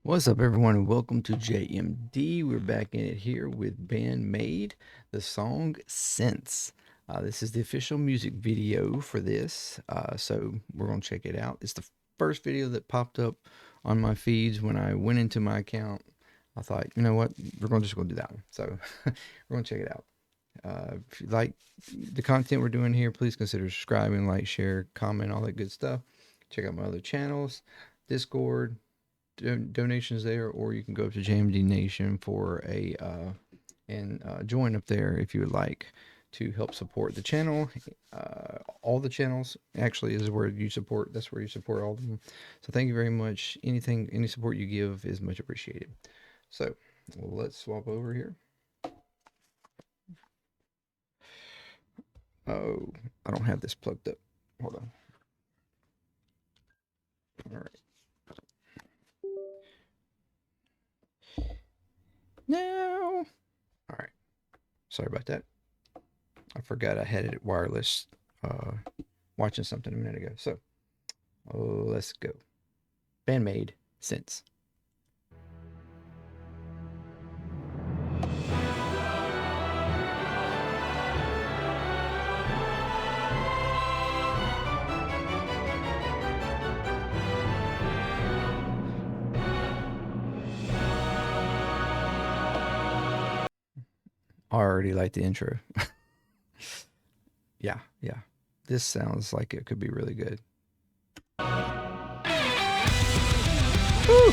What's up, everyone, and welcome to JMD. We're back in it here with Band-Maid, the song Sense. This is the official music video for this, so we're going to check it out. It's the first video that popped up on my feeds when I went into my account. I thought, you know what, we're just going to do that one. So we're going to check it out. If you like the content we're doing here, please consider subscribing, like, share, comment, all that good stuff. Check out my other channels, Discord, donations there, or you can go up to JMD Nation for a join up there if you would like to help support the channel. All the channels actually is where you support. That's where you support all of them. So thank you very much. Any support you give is much appreciated. So let's swap over here. Oh, I don't have this plugged up. Hold on. All right. Now, all right. Sorry about that. I forgot I had it wireless. Watching something a minute ago. So, let's go. Band-Maid Sense. I already like the intro. Yeah. This sounds like it could be really good. Woo!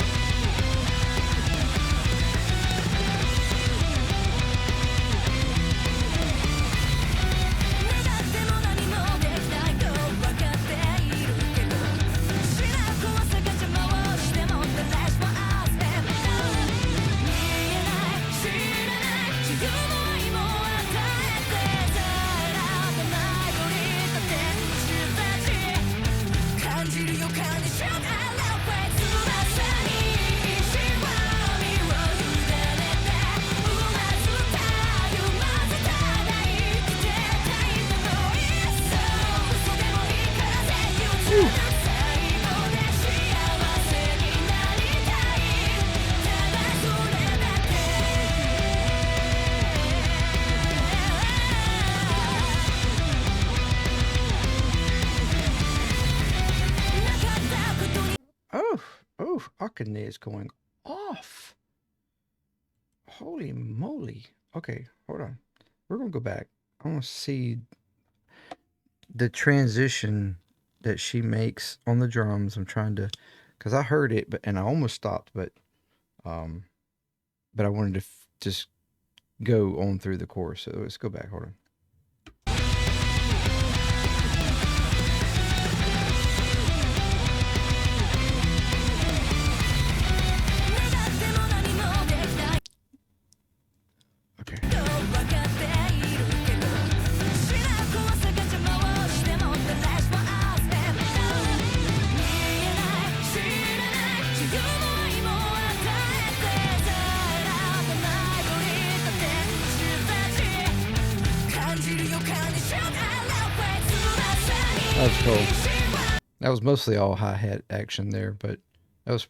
Oh, Akane is going off. Holy moly. Okay, hold on. We're going to go back. I want to see the transition that she makes on the drums. I'm trying to, because I heard it, and I almost stopped, but I wanted to just go on through the chorus. So let's go back. Hold on. That was cool. That was mostly all hi-hat action there, but that was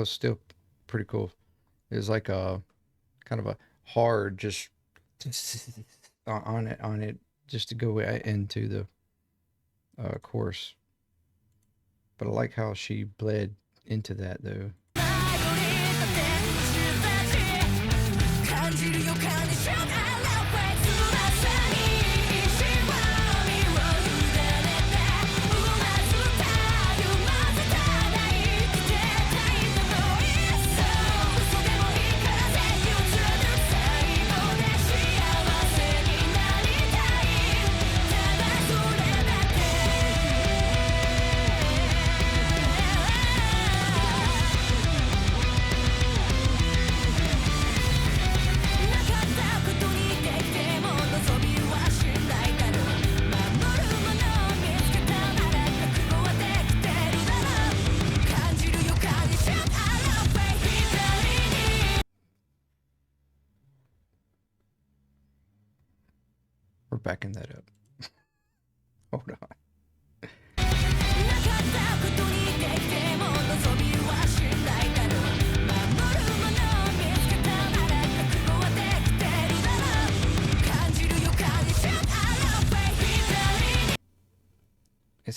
still pretty cool. It was like a kind of a hard just on it just to go into the chorus. But I like how she bled into that though. We're backing that up. Hold on.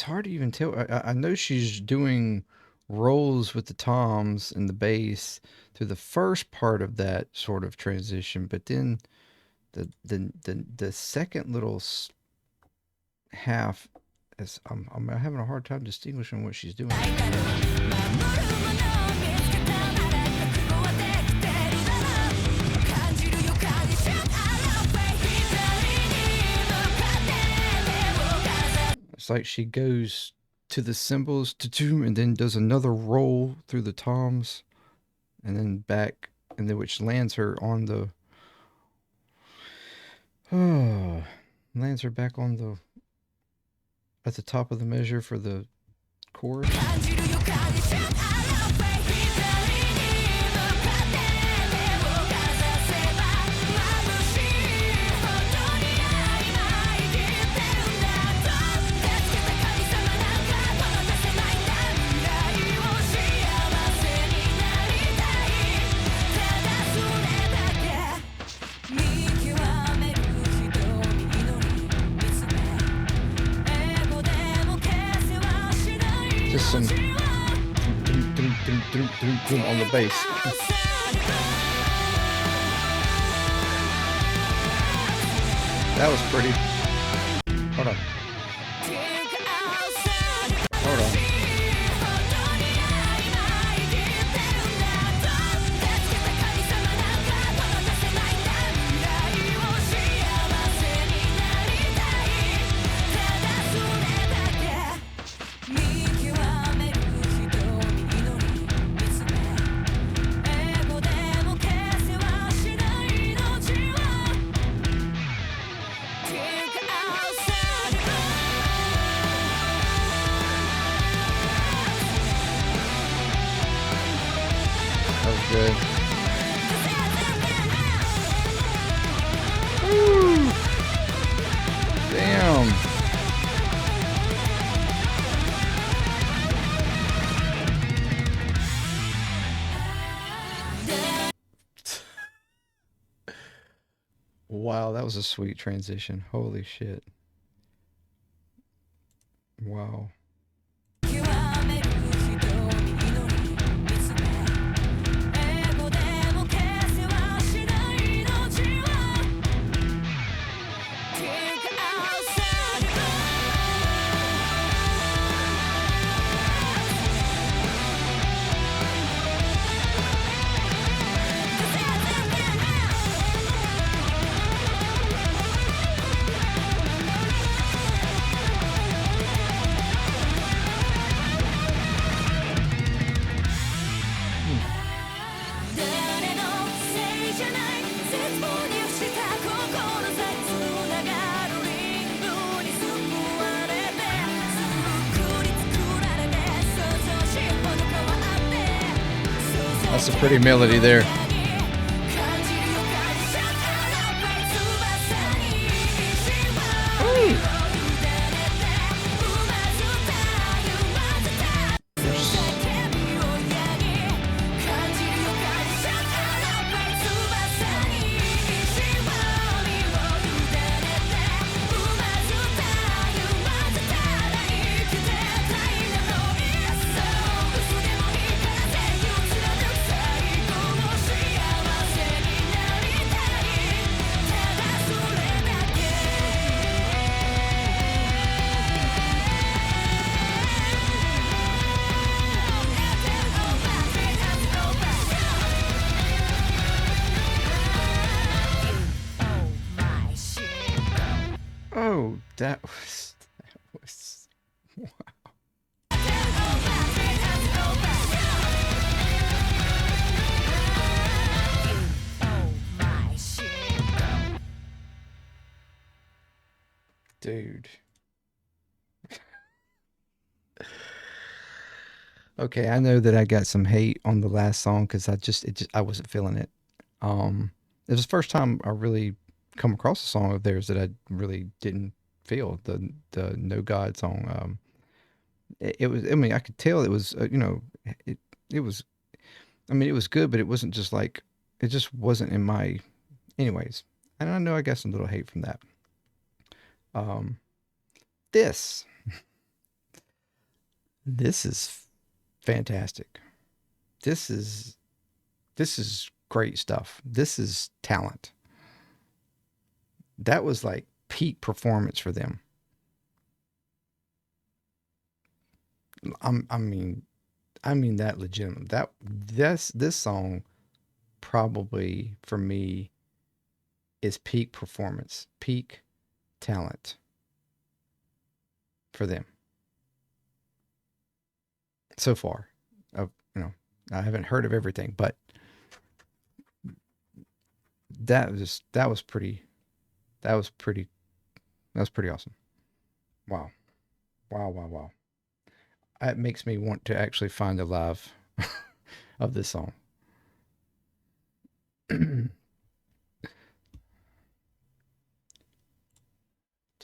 it's hard to even tell. I know she's doing rolls with the toms and the bass through the first part of that sort of transition, but then the second little half is I'm having a hard time distinguishing what she's doing. It's like she goes to the cymbals and then does another roll through the toms and then back, and then which lands her on the lands her back on the at the top of the measure for the chorus. Just some on the bass. That was pretty. Hold on. Hold on. Good. Woo! Damn. Wow, that was a sweet transition. Holy shit. Wow. That's a pretty melody there. Oh, that was wow. Dude. Okay, I know that I got some hate on the last song because I wasn't feeling it. It was the first time I really come across a song of theirs that I really didn't feel, the No God song. It was, I mean, I could tell it was, it it was, I mean, it was good, but it wasn't just like, it just wasn't in my, anyways. And I know I got some little hate from that. Um, this This is fantastic. This is great stuff. This is talent. That was like peak performance for them. I mean, that legitimate. This song probably for me is peak performance, peak talent for them so far. You know, I haven't heard of everything, but that was pretty that was pretty that was pretty awesome. Wow, wow, wow, wow. That makes me want to actually find a live of this song. Do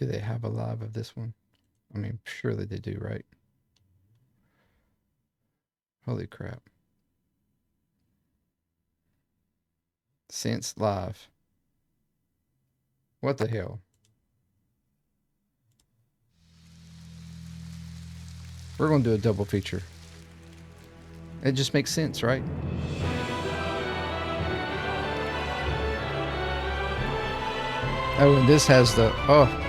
they have a live of this one? I mean, surely they do, right? Holy crap. Sense live. What the hell? We're going to do a double feature. It just makes sense, right? Oh, and this has the... Oh.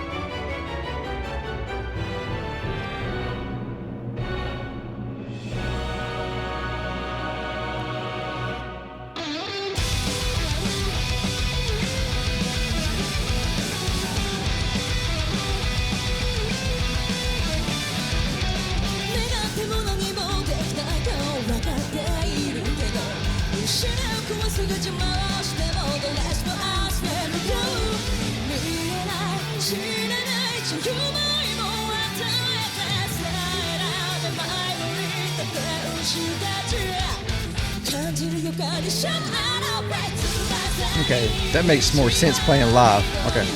Okay, that makes more sense playing live. Okay.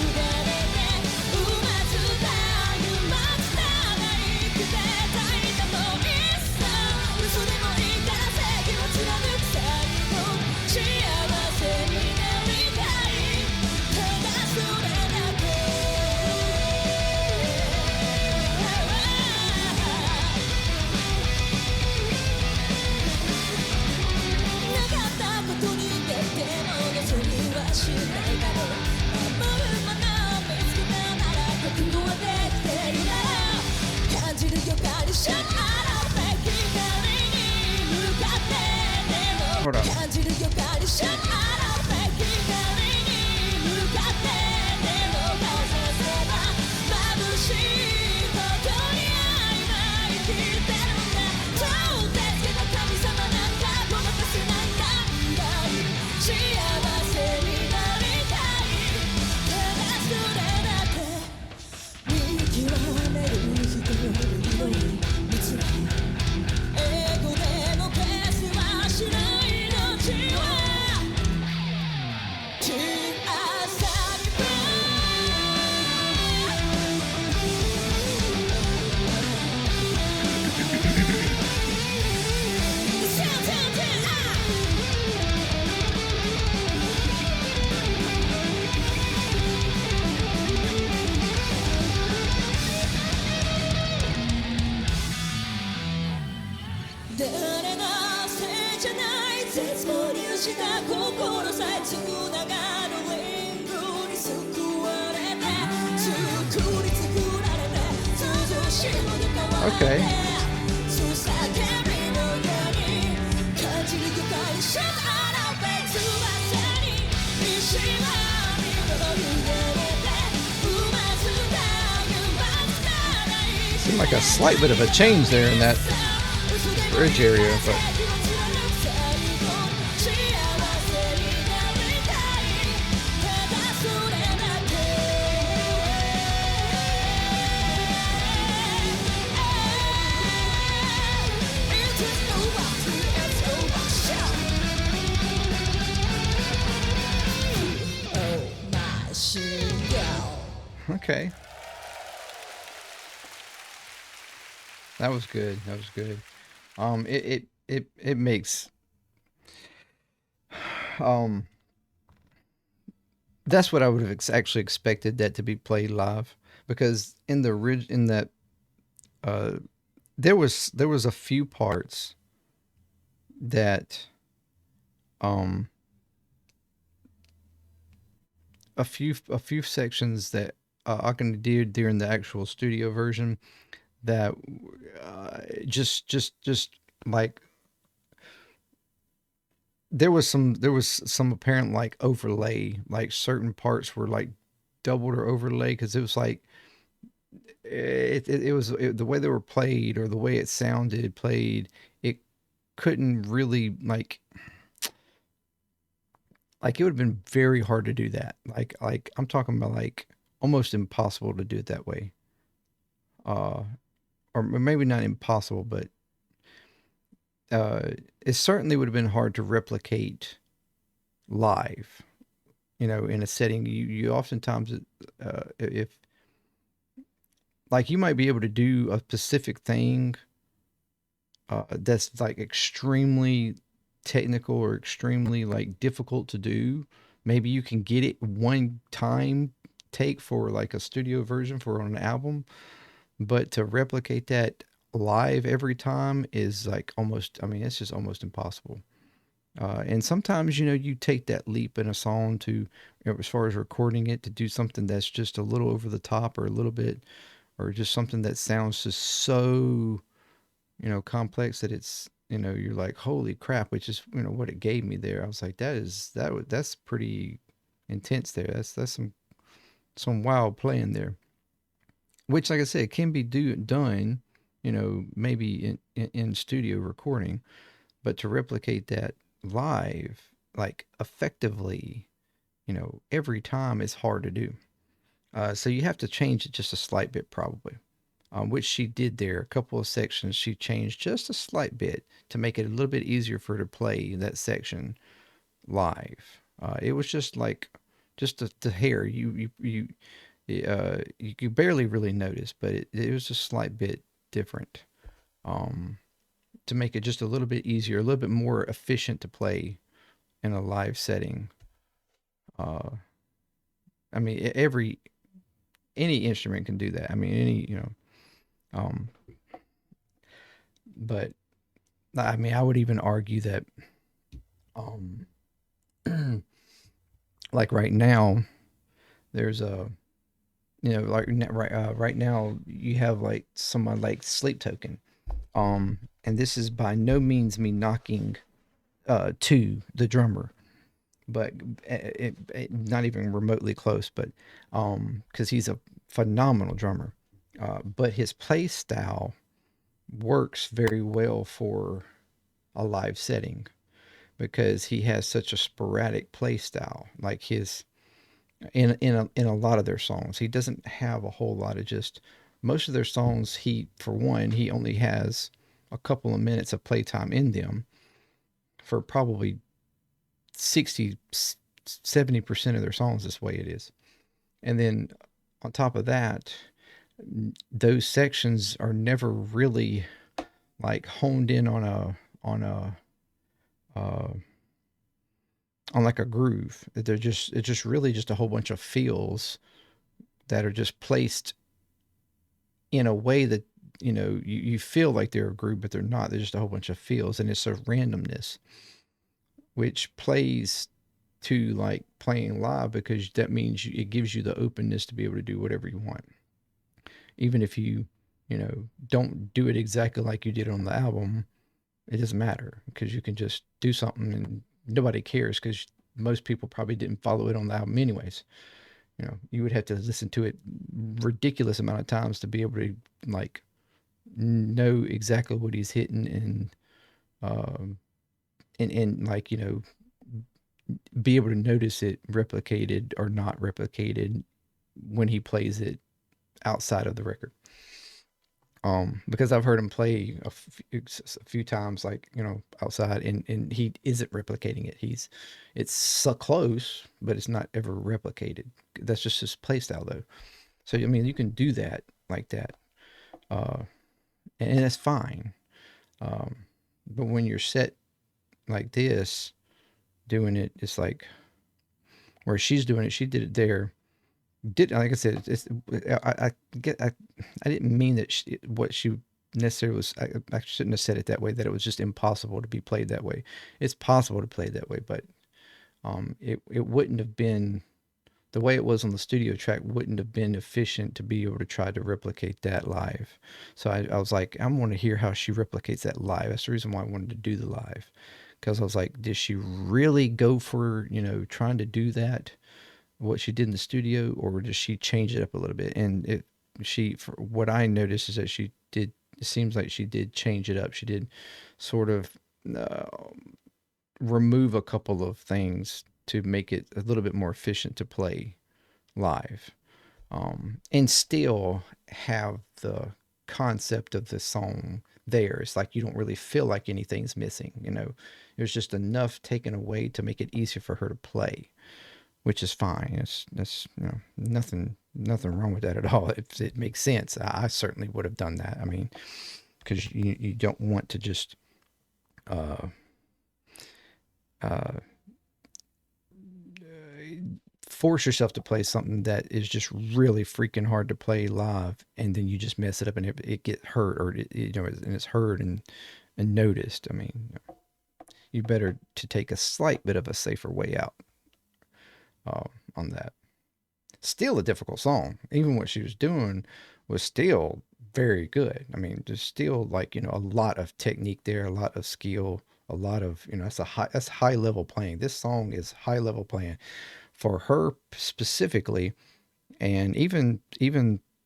Hold on. Okay. Seemed like a slight bit of a change there in that bridge area, but okay. That was good. That was good. It makes that's what I would have actually expected that to be played live, because in the in that uh there was a few parts that um a few sections that I can do during the actual studio version that just like there was some apparent like overlay, like certain parts were like doubled or overlay because it was like the way they were played or the way it sounded played, it couldn't really like it would have been very hard to do that. Like I'm talking about like almost impossible to do it that way. Uh, or maybe not impossible, but uh, it certainly would have been hard to replicate live. You know, in a setting, you oftentimes if like you might be able to do a specific thing that's like extremely technical or extremely like difficult to do. Maybe you can get it one time take for like a studio version for an album, but to replicate that live every time is like almost, I mean, it's just almost impossible. And sometimes, you know, you take that leap in a song to, you know, as far as recording it, to do something that's just a little over the top or a little bit, or just something that sounds just so, you know, complex that it's, you know, you're like, holy crap, which is, you know, what it gave me there. I was like, that's pretty intense there. That's some wild playing there, which, like I said, can be done, you know, maybe in studio recording, but to replicate that live, like effectively, you know, every time is hard to do. So you have to change it just a slight bit, probably. Which she did there. A couple of sections she changed just a slight bit to make it a little bit easier for her to play that section live. It was just like just the hair. You barely really notice, but it was a slight bit different um, to make it just a little bit easier, a little bit more efficient to play in a live setting. Uh, I mean, any instrument can do that. I mean, any, you know, um, but I mean, I would even argue that, um, like right now, there's a, you know, like right now you have like someone like Sleep Token, and this is by no means me knocking to the drummer, but not even remotely close, but because he's a phenomenal drummer, but his play style works very well for a live setting because he has such a sporadic play style. Like his in a lot of their songs, he doesn't have a whole lot of just most of their songs. He for one, he only has a couple of minutes of playtime in them for probably 60-70% of their songs. This way it is, and then on top of that, those sections are never really like honed in on a uh, on like a groove. They're just it's just really just a whole bunch of feels that are just placed in a way that, you know, you feel like they're a groove, but they're not. They're just a whole bunch of feels, and it's a randomness which plays to like playing live because that means it gives you the openness to be able to do whatever you want, even if you know don't do it exactly like you did on the album. It doesn't matter because you can just do something and nobody cares because most people probably didn't follow it on the album anyways. You know, you would have to listen to it ridiculous amount of times to be able to like know exactly what he's hitting um and like, you know, be able to notice it replicated or not replicated when he plays it outside of the record. Because I've heard him play a few times, like, you know, outside, and he isn't replicating it. It's so close, but it's not ever replicated. That's just his play style, though. So I mean, you can do that like that, uh, and that's fine. Um, but when you're set like this, doing it, it's like where she's doing it. She did it there. Did like I said, I get I didn't mean that what she necessarily was, I shouldn't have said it that way, that it was just impossible to be played that way. It's possible to play that way, but it wouldn't have been, the way it was on the studio track wouldn't have been efficient to be able to try to replicate that live. So I was like, I want to hear how she replicates that live. That's the reason why I wanted to do the live. Because I was like, did she really go for, trying to do that, what she did in the studio, or does she change it up a little bit? And for what I noticed is that it seems like she did change it up. She did sort of uh, remove a couple of things to make it a little bit more efficient to play live, and still have the concept of the song there. It's like you don't really feel like anything's missing. There's just enough taken away to make it easier for her to play, which is fine. That's nothing wrong with that at all. If it makes sense, I certainly would have done that. I mean, because you don't want to just uh, uh, force yourself to play something that is just really freaking hard to play live, and then you just mess it up and it get hurt, or and it's heard and noticed. I mean, you better to take a slight bit of a safer way out uh, on that. Still a difficult song. Even what she was doing was still very good. I mean, there's still like, a lot of technique there, a lot of skill, a lot of, that's high level playing. This song is high level playing for her specifically. And even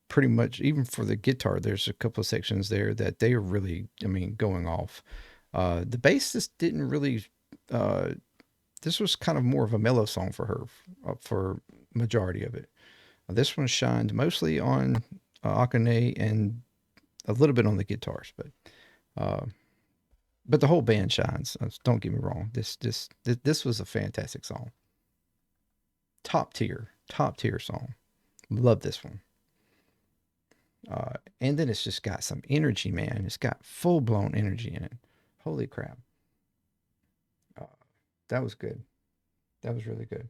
pretty much, even for the guitar, there's a couple of sections there that they are really, I mean, going off. The bass just didn't really, uh, this was kind of more of a mellow song for her, for majority of it. This one shined mostly on Akane and a little bit on the guitars, uh, but the whole band shines. Don't get me wrong. This was a fantastic song. Top tier song. Love this one. And then it's just got some energy, man. It's got full blown energy in it. Holy crap. Uh, that was good. That was really good.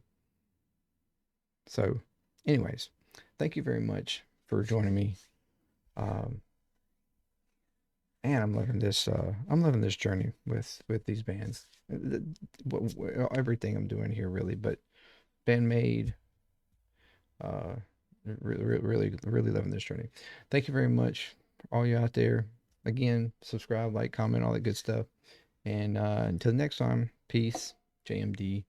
So, anyways, thank you very much for joining me. Um, and I'm loving this. I'm loving this journey with these bands. Everything I'm doing here, really. But Band-Maid, uh, really loving this journey. Thank you very much, all you out there. Again, subscribe, like, comment, all that good stuff. And until next time, peace. JMD.